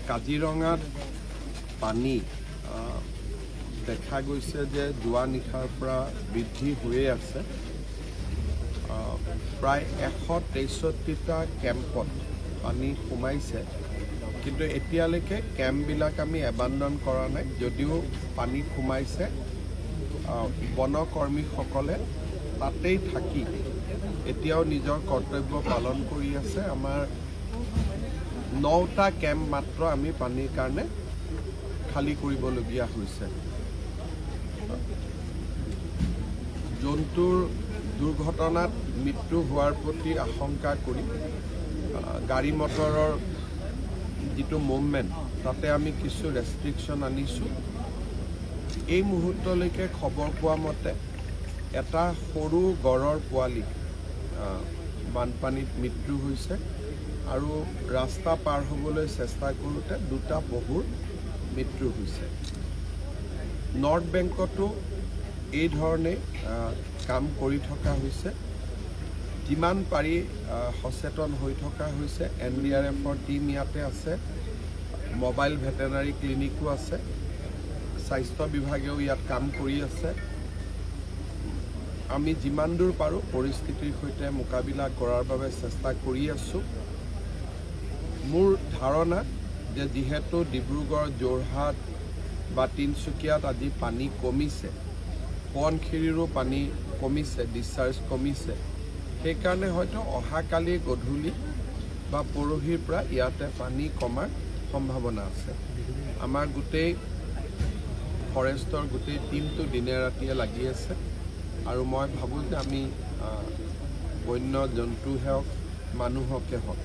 কাজিৰঙাত পানী দেখা গৈছে যে যোৱা নিশাৰ পৰা বৃদ্ধি হৈয়ে আছে। প্ৰায় 163টা কেম্পত পানী সোমাইছে, কিন্তু এতিয়ালৈকে কেম্পবিলাক আমি এবাণ্ডন কৰা নাই। যদিও পানী সোমাইছে, বনকৰ্মীসকলে তাতেই থাকি এতিয়াও নিজৰ কৰ্তব্য পালন কৰি আছে। আমাৰ 9টা কেম্প মাত্ৰ আমি পানীৰ কাৰণে খালী কৰিবলগীয়া হৈছে। জন্তুৰ দুৰ্ঘটনাত মৃত্যু হোৱাৰ প্ৰতি আশংকা কৰি গাড়ী মটৰৰ যিটো মুভমেণ্ট, তাতে আমি কিছু ৰেষ্ট্ৰিকশ্যন আনিছোঁ। এই মুহূৰ্তলৈকে খবৰ পোৱা মতে এটা সৰু গড়ৰ পোৱালি বানপানীত মৃত্যু হৈছে আৰু ৰাস্তা পাৰ হ'বলৈ চেষ্টা কৰোঁতে 2টা পহুৰ মৃত্যু হৈছে। নৰ্থ বেংকতো এই ধৰণে কাম কৰি থকা হৈছে। যিমান পাৰি সচেতন হৈ থকা হৈছে। NDRFৰ টীম ইয়াতে আছে, মোবাইল ভেটেনাৰী ক্লিনিকো আছে, স্বাস্থ্য বিভাগেও ইয়াত কাম কৰি আছে। আমি যিমান দূৰ পাৰোঁ পৰিস্থিতিৰ সৈতে মোকাবিলা কৰাৰ বাবে চেষ্টা কৰি আছোঁ। মোৰ ধাৰণা যে যিহেতু ডিব্ৰুগড়, যোৰহাট বা তিনিচুকীয়াত আজি পানী কমিছে, সোৱণশিৰিৰো পানী কমিছে, ডিছচাৰ্জ কমিছে, সেইকাৰণে হয়তো অহাকালি গধূলি বা পৰহিৰ পৰা ইয়াতে পানী কমাৰ সম্ভাৱনা আছে। আমাৰ গোটেই ফৰেষ্টৰ গোটেই টিমটো দিনে ৰাতিয়ে লাগি আছে আৰু মই ভাবোঁ যে আমি বন্য জন্তুহে হওক, মানুহকে হওক,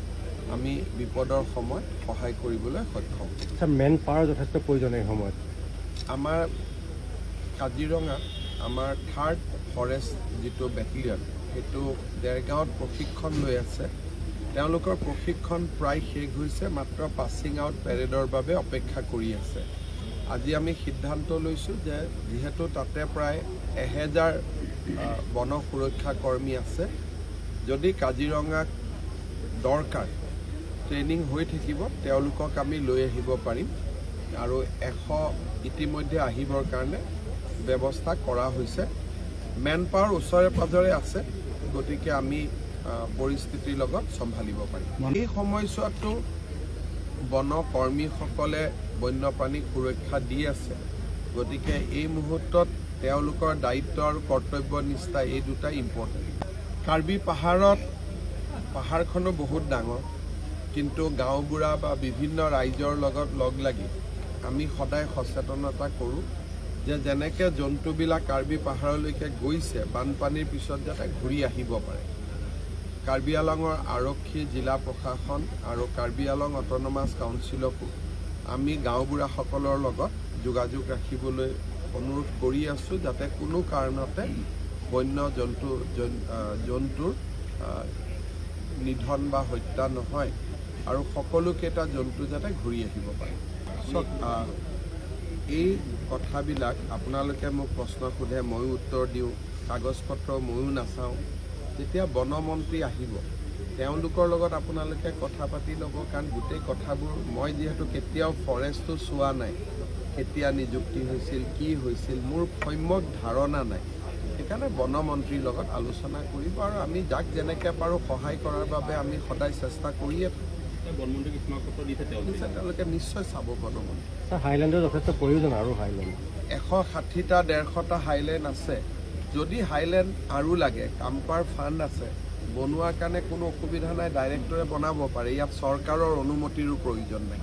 আমি বিপদৰ সময়ত সহায় কৰিবলৈ সক্ষম। মেন পাৱাৰ যথেষ্ট প্ৰয়োজন এই সময়ত। আমাৰ কাজিৰঙা আমাৰ 3rd ফৰেষ্ট যিটো বেটেলিয়ন, সেইটো দেৰগাঁৱত প্ৰশিক্ষণ লৈ আছে। তেওঁলোকৰ প্ৰশিক্ষণ প্ৰায় শেষ হৈছে, মাত্ৰ পাছিং আউট পেৰেডৰ বাবে অপেক্ষা কৰি আছে। আজি আমি সিদ্ধান্ত লৈছোঁ যে যিহেতু তাতে প্ৰায় 1000 বন সুৰক্ষা কৰ্মী আছে, যদি কাজিৰঙাক দৰকাৰ ট্ৰেইনিং হৈ থাকিব, তেওঁলোকক আমি লৈ আহিব পাৰিম আৰু 100 ইতিমধ্যে আহিবৰ কাৰণে ব্যৱস্থা কৰা হৈছে। মেন পাৱাৰ ওচৰে পাজৰে আছে, গতিকে আমি পৰিস্থিতিৰ লগত চম্ভালিব পাৰিম। এই সময়ছোৱাততো বনকৰ্মীসকলে বন্যপ্ৰাণীক সুৰক্ষা দি আছে, গতিকে এই মুহূৰ্তত তেওঁলোকৰ দায়িত্ব আৰু কৰ্তব্য নিষ্ঠা এই দুটা ইম্পৰ্টেণ্ট। কাৰ্বি পাহাৰখনো বহুত ডাঙৰ, কিন্তু গাঁওবুঢ়া বা বিভিন্ন ৰাইজৰ লগত লগ লাগি আমি সদায় সচেতনতা কৰোঁ যে যেনেকৈ জন্তুবিলাক কাৰ্বি পাহাৰলৈকে গৈছে, বানপানীৰ পিছত যাতে ঘূৰি আহিব পাৰে। কাৰ্বি আংলঙৰ আৰক্ষী, জিলা প্ৰশাসন আৰু কাৰ্বি আংলং অট'নমাছ কাউন্সিলকো আমি গাঁওবুঢ়াসকলৰ লগত যোগাযোগ ৰাখিবলৈ অনুৰোধ কৰি আছোঁ, যাতে কোনো কাৰণতে বন্য জন্তুৰ নিধন বা হত্যা নহয় আৰু সকলোকেইটা জন্তু যাতে ঘূৰি আহিব পাৰে। এই কথাবিলাক আপোনালোকে মোক প্ৰশ্ন সোধে, ময়ো উত্তৰ দিওঁ, কাগজ পত্ৰ ময়ো নাচাওঁ। যেতিয়া বনমন্ত্ৰী আহিব, তেওঁলোকৰ লগত আপোনালোকে কথা পাতি ল'ব, কাৰণ গোটেই কথাবোৰ মই যিহেতু কেতিয়াও ফৰেষ্টটো চোৱা নাই, কেতিয়া নিযুক্তি হৈছিল, কি হৈছিল, মোৰ সম্যক ধাৰণা নাই। সেইকাৰণে বনমন্ত্ৰীৰ লগত আলোচনা কৰিব আৰু আমি যাক যেনেকৈ পাৰোঁ সহায় কৰাৰ বাবে আমি সদায় চেষ্টা কৰিয়ে থাকোঁ। তেওঁলোকে নিশ্চয় চাব বনমন্ত্ৰী। হাইলেণ্ডৰ যথেষ্ট প্ৰয়োজন আৰু হাইলেণ্ড 160টা 150টা হাইলেণ্ড আছে। যদি হাইলেণ্ড আৰু লাগে, কাম্পাৰ ফাণ্ড আছে, বনোৱাৰ কাৰণে কোনো অসুবিধা নাই, ডাইৰেক্টৰে বনাব পাৰে। ইয়াত চৰকাৰৰ অনুমতিৰো প্ৰয়োজন নাই।